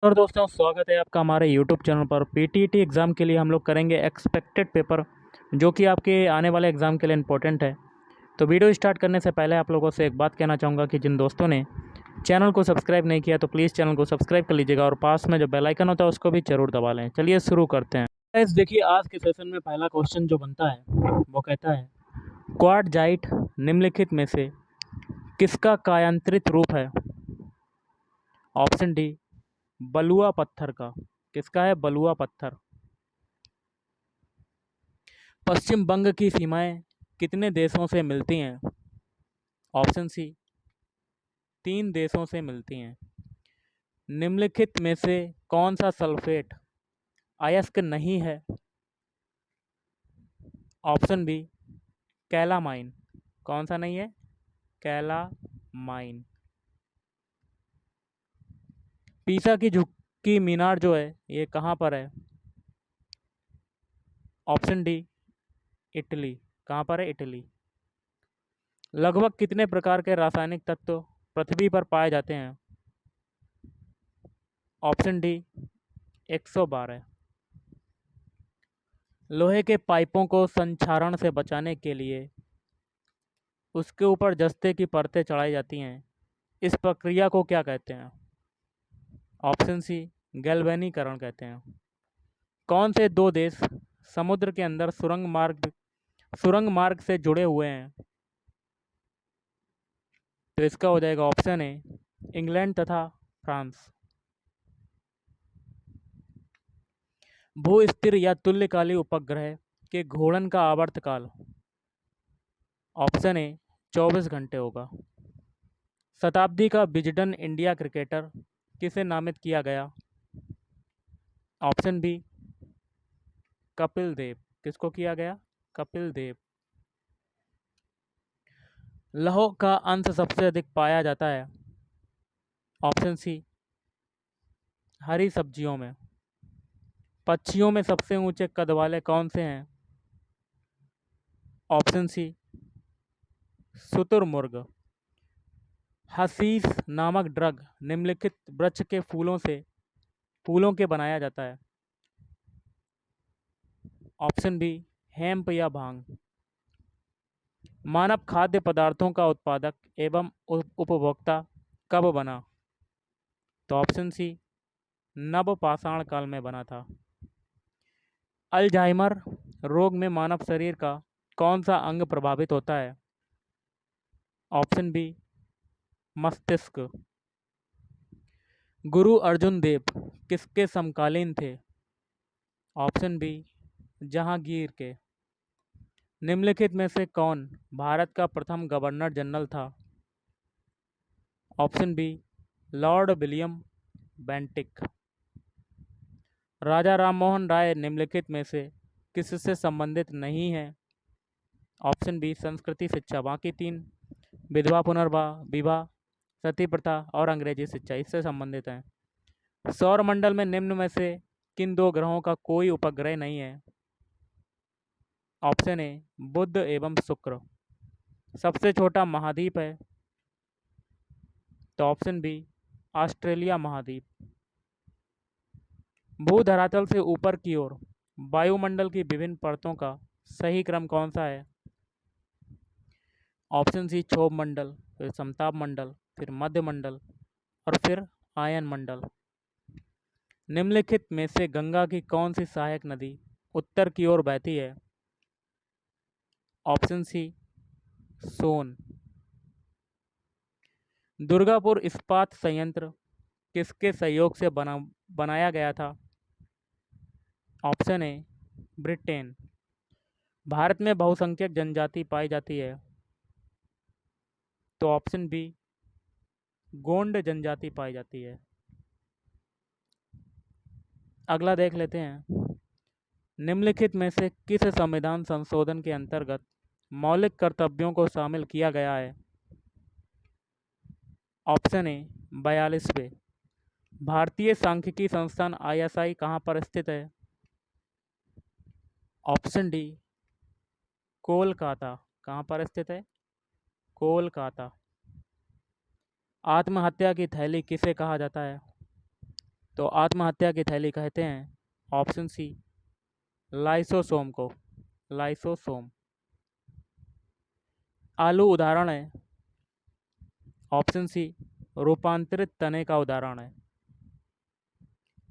और दोस्तों स्वागत है आपका हमारे YouTube चैनल पर। पीटीईटी एग्ज़ाम के लिए हम लोग करेंगे एक्सपेक्टेड पेपर, जो कि आपके आने वाले एग्ज़ाम के लिए इम्पोर्टेंट है। तो वीडियो स्टार्ट करने से पहले आप लोगों से एक बात कहना चाहूँगा कि जिन दोस्तों ने चैनल को सब्सक्राइब नहीं किया तो प्लीज़ चैनल को सब्सक्राइब कर लीजिएगा और पास में जो बेल आइकन होता है उसको भी ज़रूर दबा लें। चलिए शुरू करते हैं। गाइस देखिए, आज के सेशन में पहला क्वेश्चन जो बनता है वो कहता है, क्वार्टजाइट निम्नलिखित में से किसका कायांतरित रूप है? ऑप्शन डी, बलुआ पत्थर का। किसका है? बलुआ पत्थर। पश्चिम बंग की सीमाएं कितने देशों से मिलती हैं? ऑप्शन सी, 3 देशों से मिलती हैं। निम्नलिखित में से कौन सा सल्फेट अयस्क नहीं है? Option B, calamine. कौन सा नहीं है? कैलामाइन। पीसा की झुकी मीनार जो है ये कहाँ पर है? Option D, Italy. कहाँ पर है? इटली। लगभग कितने प्रकार के रासायनिक तत्व पृथ्वी पर पाए जाते हैं? Option D, 112। लोहे के पाइपों को संक्षारण से बचाने के लिए उसके ऊपर जस्ते की परतें चढ़ाई जाती हैं। इस प्रक्रिया को क्या कहते हैं? ऑप्शन सी, गैल्वेनीकरण कहते हैं। कौन से दो देश समुद्र के अंदर सुरंग मार्ग से जुड़े हुए हैं? तो इसका हो जाएगा ऑप्शन ए, इंग्लैंड तथा फ्रांस। भू स्थिर या तुल्यकाली उपग्रह के घूर्णन का आवर्तकाल? ऑप्शन ए, 24 घंटे होगा। शताब्दी का विजडन इंडिया क्रिकेटर किसे नामित किया गया? Option B, Kapil Dev. किसको किया गया? कपिल देव। लौह का अंश सबसे अधिक पाया जाता है? ऑप्शन सी, हरी सब्जियों में। पक्षियों में सबसे ऊंचे कद वाले कौन से हैं? ऑप्शन सी, शुतुरमुर्ग। हसीस नामक ड्रग निम्नलिखित वृक्ष के फूलों के बनाया जाता है? ऑप्शन बी, हेम्प या भांग। मानव खाद्य पदार्थों का उत्पादक एवं उपभोक्ता कब बना? तो ऑप्शन सी, नवपाषाण काल में बना था। अल्जाइमर रोग में मानव शरीर का कौन सा अंग प्रभावित होता है? ऑप्शन बी, मस्तिष्क। गुरु अर्जुन देव किसके समकालीन थे? ऑप्शन बी, जहांगीर के। निम्नलिखित में से कौन भारत का प्रथम गवर्नर जनरल था? Option B, Lord William Bentinck. Raja Rammohan Roy निम्नलिखित में से किससे संबंधित नहीं है? ऑप्शन बी, संस्कृति शिक्षा। बाकी तीन, विधवा पुनर्विवाह, विवाह, सती प्रथा और अंग्रेजी शिक्षा, इससे संबंधित हैं। सौर मंडल में निम्न में से किन दो ग्रहों का कोई उपग्रह नहीं है? ऑप्शन ए, बुध एवं शुक्र। सबसे छोटा महाद्वीप है? तो ऑप्शन बी, ऑस्ट्रेलिया महाद्वीप। भू धरातल से ऊपर की ओर वायुमंडल की विभिन्न परतों का सही क्रम कौन सा है? ऑप्शन सी, क्षोभ मंडल, फिर समताप मंडल, फिर मध्य मंडल और फिर आयन मंडल। निम्नलिखित में से गंगा की कौन सी सहायक नदी उत्तर की ओर बहती है? ऑप्शन सी, सोन। दुर्गापुर इस्पात संयंत्र किसके सहयोग से बनाया गया था? ऑप्शन ए, ब्रिटेन। भारत में बहुसंख्यक जनजाति पाई जाती है? तो ऑप्शन बी, गोंड जनजाति पाई जाती है। अगला देख लेते हैं। निम्नलिखित में से किस संविधान संशोधन के अंतर्गत मौलिक कर्तव्यों को शामिल किया गया है? ऑप्शन ए, 42वें। भारतीय सांख्यिकी संस्थान ISI कहाँ पर स्थित है? Option D, Kolkata. कहाँ पर स्थित है? कोलकाता। आत्महत्या की थैली किसे कहा जाता है? तो आत्महत्या की थैली कहते हैं ऑप्शन सी लाइसोसोम को, लाइसोसोम। आलू उदाहरण है ऑप्शन सी रूपांतरित तने का उदाहरण है।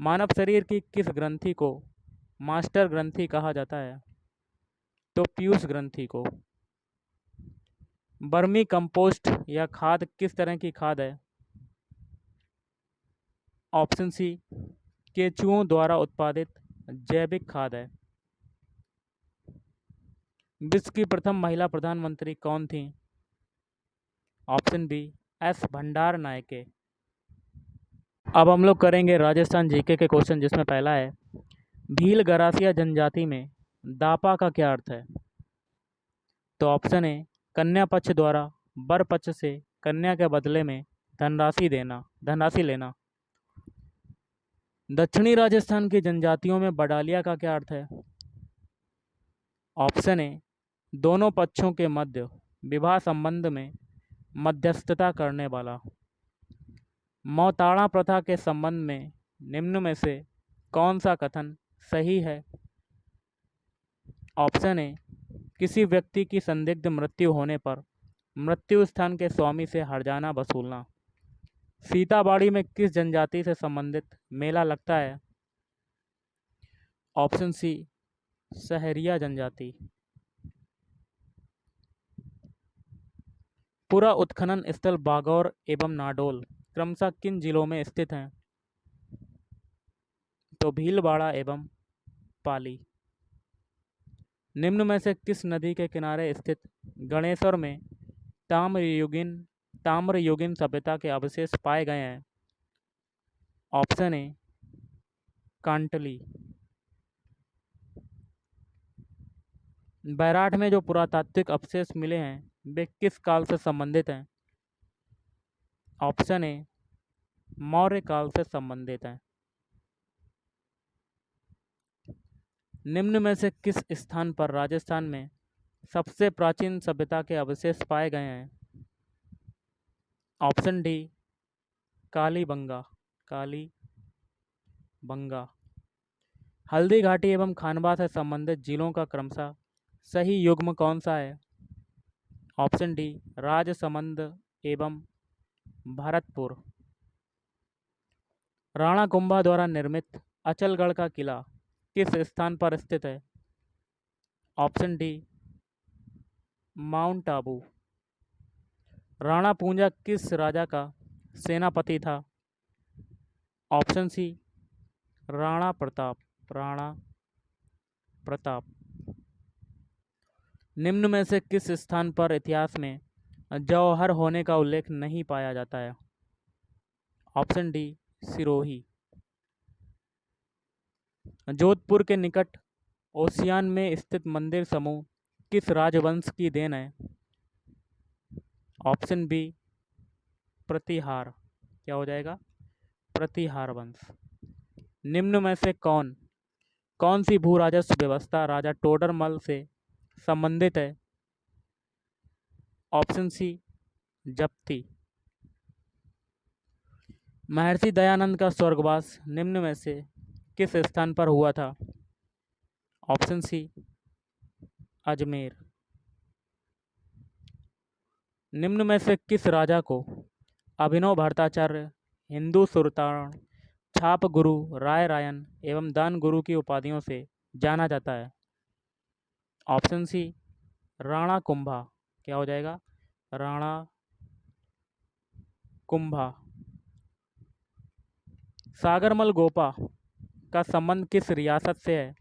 मानव शरीर की किस ग्रंथि को मास्टर ग्रंथि कहा जाता है? तो पीयूष ग्रंथि को। वर्मी कंपोस्ट या खाद किस तरह की खाद है? ऑप्शन सी केंचुओं द्वारा उत्पादित जैविक खाद है। विश्व की प्रथम महिला प्रधानमंत्री कौन थी? ऑप्शन बी एस भंडार नायके। अब हम लोग करेंगे राजस्थान जीके के क्वेश्चन, जिसमें पहला है भील गरासिया जनजाति में दापा का क्या अर्थ है? तो ऑप्शन ए कन्या पक्ष द्वारा वर पक्ष से कन्या के बदले में धनराशि लेना। दक्षिणी राजस्थान की जनजातियों में बडालिया का क्या अर्थ है? ऑप्शन ए दोनों पक्षों के मध्य विवाह संबंध में मध्यस्थता करने वाला। मौताड़ा प्रथा के संबंध में निम्न में से कौन सा कथन सही है? ऑप्शन ए किसी व्यक्ति की संदिग्ध मृत्यु होने पर मृत्यु स्थान के स्वामी से हर्जाना वसूलना। सीताबाड़ी में किस जनजाति से संबंधित मेला लगता है? ऑप्शन सी सहरिया जनजाति। पूरा उत्खनन स्थल बागौर एवं नाडोल क्रमशः किन जिलों में स्थित हैं? तो भीलवाड़ा एवं पाली। निम्न में से किस नदी के किनारे स्थित गणेश्वर में ताम्रयुगीन सभ्यता के अवशेष पाए गए हैं? Option A कांटली। बैराठ में जो पुरातात्विक अवशेष मिले हैं वे किस काल से संबंधित हैं? ऑप्शन ए मौर्य काल से संबंधित हैं। निम्न में से किस स्थान पर राजस्थान में सबसे प्राचीन सभ्यता के अवशेष पाए गए हैं? Option D Kalibangan. हल्दी घाटी एवं खानवा से संबंधित जिलों का क्रमशः सही युग्म कौन सा है? ऑप्शन डी राजसमंद एवं भरतपुर। राणा कुंभा द्वारा निर्मित अचलगढ़ का किला किस स्थान पर स्थित है? Option D Mount Abu. Rana Punja किस राजा का सेनापति था? Option C Rana Pratap. निम्न में से किस स्थान पर इतिहास में जौहर होने का उल्लेख नहीं पाया जाता है? Option D Sirohi. जोधपुर के निकट ओसियान में स्थित मंदिर समूह किस राजवंश की देन है? ऑप्शन बी प्रतिहार। क्या हो जाएगा? प्रतिहार वंश। निम्न में से कौन सी भू राजस्व व्यवस्था राजा टोडरमल से संबंधित है? ऑप्शन सी जप्ती। महर्षि दयानंद का स्वर्गवास निम्न में से किस स्थान पर हुआ था? Option C Ajmer. निम्न में से किस राजा को अभिनव भट्टाचार्य, हिंदू सुल्तान, छाप गुरु, राय रायन एवं दान गुरु की उपाधियों से जाना जाता है? Option C Rana Kumbha. क्या हो जाएगा? राणा कुंभा। सागरमल गोपा का संबंध किस रियासत से है?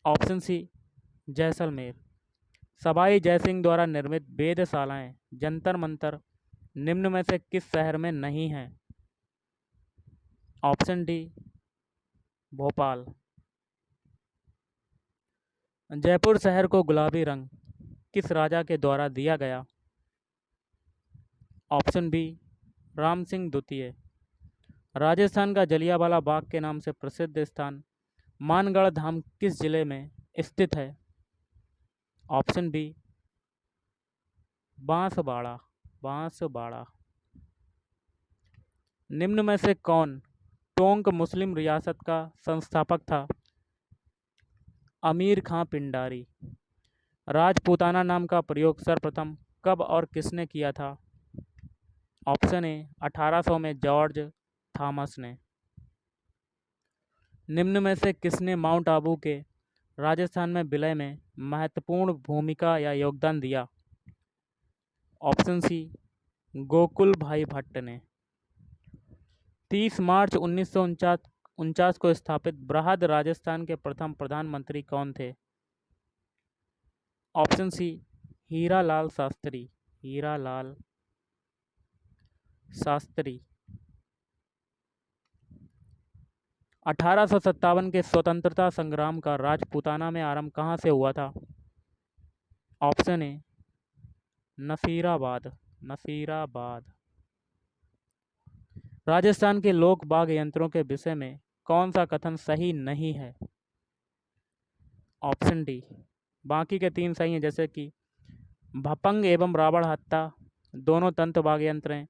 Option C Jaisalmer. सवाई जयसिंह द्वारा निर्मित वेधशालाएं, जंतर मंतर निम्न में से किस शहर में नहीं हैं? Option D Bhopal. जयपुर शहर को गुलाबी रंग किस राजा के द्वारा दिया गया? ऑप्शन बी राम सिंह द्वितीय। राजस्थान का जलियांवाला बाग के नाम से प्रसिद्ध स्थान मानगढ़ धाम किस जिले में स्थित है? Option B Banswara. निम्न में से कौन टोंक मुस्लिम रियासत का संस्थापक था? अमीर खां पिंडारी। राजपूताना नाम का प्रयोग सर्वप्रथम कब और किसने किया था? ऑप्शन ए 1800 में जॉर्ज थॉमस ने। निम्न में से किसने माउंट आबू के राजस्थान में विलय में महत्वपूर्ण भूमिका या योगदान दिया? ऑप्शन सी गोकुल भाई भट्ट ने। 30 मार्च 1949 को स्थापित बृहद राजस्थान के प्रथम प्रधानमंत्री कौन थे? Option C Hiralal Shastri. हीरालाल शास्त्री। 1857 के स्वतंत्रता संग्राम का राजपूताना में आरंभ कहाँ से हुआ था? Option A Nasirabad. नसीराबाद। राजस्थान के लोक बाग यंत्रों के विषय में कौन सा कथन सही नहीं है? Option D. बाकी के 3 सही हैं, जैसे कि भपंग एवं रावण हत्ता दोनों तंत्र वाद्य यंत्र हैं,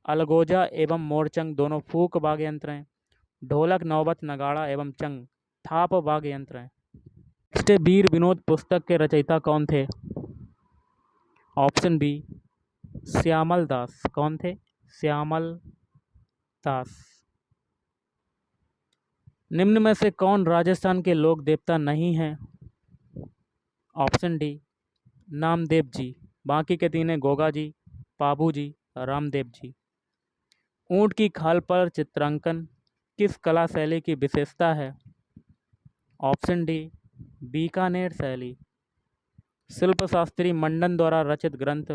अलगोजा एवं मोरचंग दोनों फूक वाद्य यंत्र हैं, ढोलक नौबत नगाड़ा एवं चंग थाप वाद्य यंत्र हैं। नेक्स्ट, वीर विनोद पुस्तक के रचयिता कौन थे? ऑप्शन बी श्यामल दास। कौन थे? श्यामल दास। निम्न में से कौन राजस्थान के लोक देवता नहीं है? Option D Namdev ji. बाकी के 3 हैं गोगा जी, पाबू जी, रामदेव जी। ऊंट की खाल पर चित्रांकन किस कला शैली की विशेषता है? ऑप्शन डी बीकानेर शैली। शिल्पशास्त्री मंडन द्वारा रचित ग्रंथ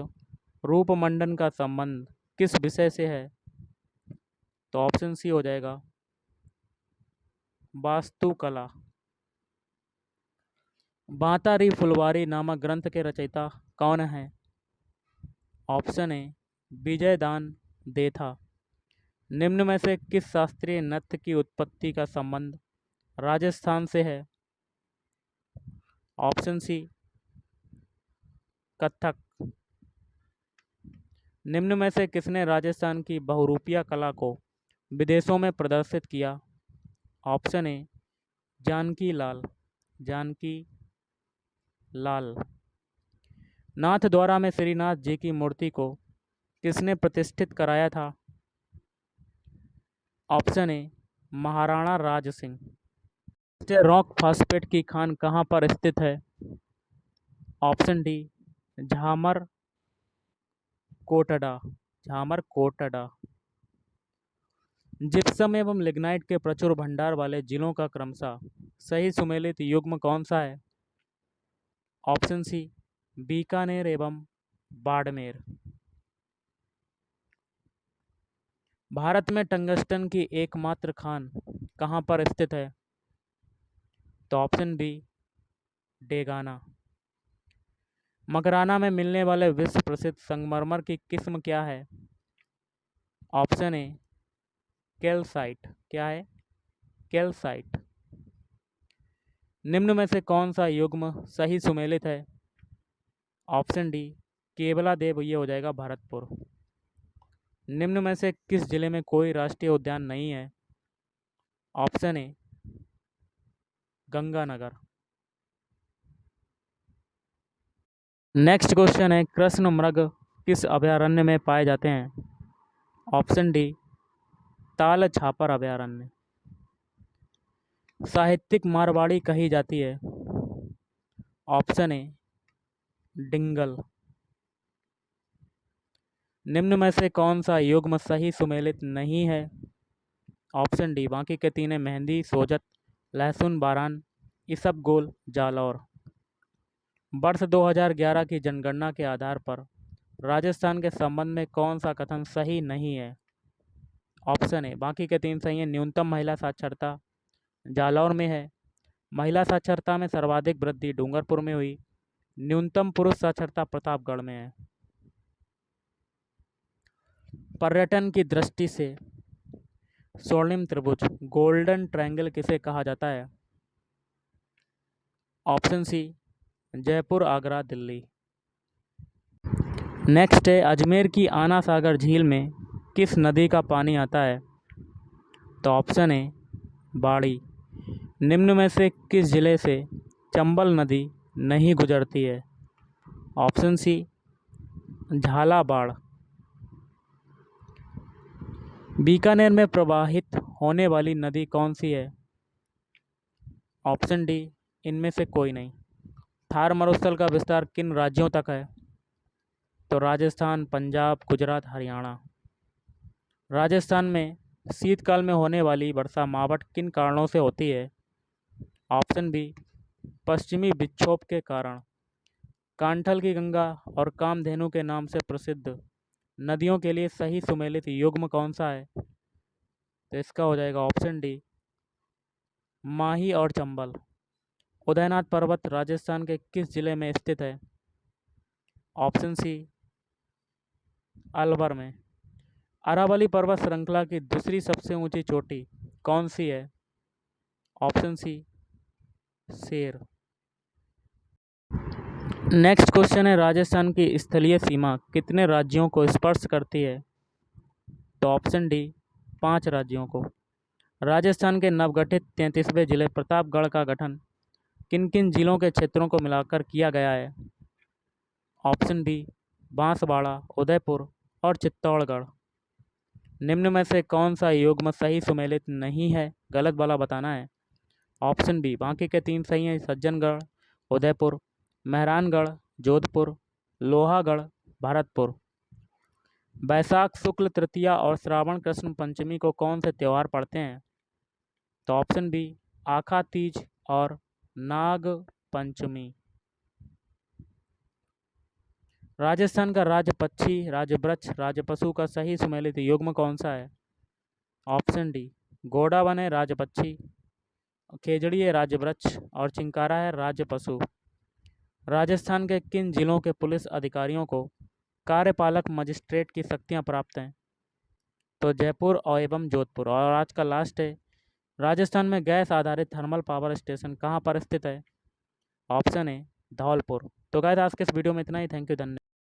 रूप मंडन का संबंध किस विषय से है? तो ऑप्शन सी हो जाएगा वास्तुकला। बांतारी फुलवारी नामक ग्रंथ के रचयिता कौन है? ऑप्शन ए विजयदान देथा। निम्न में से किस शास्त्रीय नृत्य की उत्पत्ति का संबंध राजस्थान से है? Option C Kathak. निम्न में से किसने राजस्थान की बहुरूपिया कला को विदेशों में प्रदर्शित किया? ऑप्शन ए जानकी लाल। जानकी लाल। नाथ द्वारा में श्रीनाथ जी की मूर्ति को किसने प्रतिष्ठित कराया था? ऑप्शन ए महाराणा राज सिंह। रॉक फास्फेट की खान कहाँ पर स्थित है? Option D झामर Kotra. झामर Kotra. Gypsum एवं लिग्नाइट के प्रचुर भंडार वाले जिलों का क्रमशः सही सुमेलित युग्म कौन सा है? ऑप्शन सी बीकानेर एवं बाड़मेर। भारत में टंगस्टन की एकमात्र खान कहाँ पर स्थित है? तो ऑप्शन बी डेगाना। मकराना में मिलने वाले विश्व प्रसिद्ध संगमरमर की किस्म क्या है? ऑप्शन ए कैल्साइट। क्या है? कैल्साइट। निम्न में से कौन सा युग्म सही सुमेलित है? Option D Keoladeo. ये हो जाएगा भरतपुर। निम्न में से किस जिले में कोई राष्ट्रीय उद्यान नहीं है? ऑप्शन ए गंगानगर। नेक्स्ट क्वेश्चन है कृष्ण मृग किस अभयारण्य में पाए जाते हैं? ऑप्शन डी ताल छापर अभयारण्य। साहित्यिक मारवाड़ी कही जाती है? ऑप्शन ए डिंगल। निम्न में से कौन सा युग्म सही सुमेलित नहीं है? ऑप्शन डी बाकी के 3 हैं मेहंदी सोजत लहसुन बारान इसबगोल जालौर। वर्ष 2011 की जनगणना के आधार पर राजस्थान के संबंध में कौन सा कथन सही नहीं है? ऑप्शन ए बाकी के 3 सही हैं न्यूनतम महिला साक्षरता जालौर में है, महिला साक्षरता में सर्वाधिक वृद्धि डूंगरपुर में हुई, न्यूनतम पुरुष साक्षरता प्रतापगढ़ में है। पर्यटन की दृष्टि से स्वर्णिम त्रिभुज गोल्डन ट्रायंगल किसे कहा जाता है? Option C Jaipur Agra Delhi. Next है अजमेर की आना सागर झील में किस नदी का पानी आता है? तो ऑप्शन ए बाड़ी। निम्न में से किस जिले से चंबल नदी नहीं गुजरती है? ऑप्शन सी झालावाड़। बीकानेर में प्रवाहित होने वाली नदी कौन सी है? ऑप्शन डी इनमें से कोई नहीं। थार मरुस्थल का विस्तार किन राज्यों तक है? तो राजस्थान, पंजाब, गुजरात, हरियाणा। राजस्थान में शीतकाल में होने वाली वर्षा मावठ किन कारणों से होती है? ऑप्शन बी पश्चिमी विक्षोभ के कारण। कांठल की गंगा और कामधेनु के नाम से प्रसिद्ध नदियों के लिए सही सुमेलित युग्म कौन सा है? तो इसका हो जाएगा ऑप्शन डी माही और चंबल। उदयनाथ पर्वत राजस्थान के किस जिले में स्थित है? ऑप्शन सी अलवर में। अरावली पर्वत श्रृंखला की दूसरी सबसे ऊंची चोटी कौन सी है? ऑप्शन सी शेर। नेक्स्ट क्वेश्चन है, राजस्थान की स्थलीय सीमा कितने राज्यों को स्पर्श करती है? तो ऑप्शन डी 5 राज्यों को। राजस्थान के नवगठित 33वें जिले प्रतापगढ़ का गठन किन किन जिलों के क्षेत्रों को मिलाकर किया गया है? ऑप्शन बी बांसवाड़ा, उदयपुर और चित्तौड़गढ़। निम्न में से कौन सा युग्म सही सुमेलित नहीं है? गलत वाला बताना है। ऑप्शन बी बाकी के 3 सही हैं, सज्जनगढ़, उदयपुर, मेहरानगढ़, जोधपुर, लोहागढ़, भरतपुर। बैसाख शुक्ल तृतीया और श्रावण कृष्ण पंचमी को कौन से त्यौहार पड़ते हैं? तो ऑप्शन बी आखा तीज और नाग पंचमी। राजस्थान का राज्य पक्षी, राज्य वृक्ष, राज्य पशु का सही सुमेलित युग्म कौन सा है? ऑप्शन डी गोडावन है राज्य पक्षी, खेजड़ी है राज्य वृक्ष और चिंकारा है राज्य पशु। राजस्थान के किन जिलों के पुलिस अधिकारियों को कार्यपालक मजिस्ट्रेट की शक्तियां प्राप्त हैं? तो जयपुर और एवं जोधपुर। और आज का लास्ट है, राजस्थान में गैस आधारित थर्मल पावर स्टेशन कहाँ पर स्थित है? ऑप्शन है धौलपुर। तो गाइस आज के इस वीडियो में इतना ही। थैंक यू, धन्यवाद।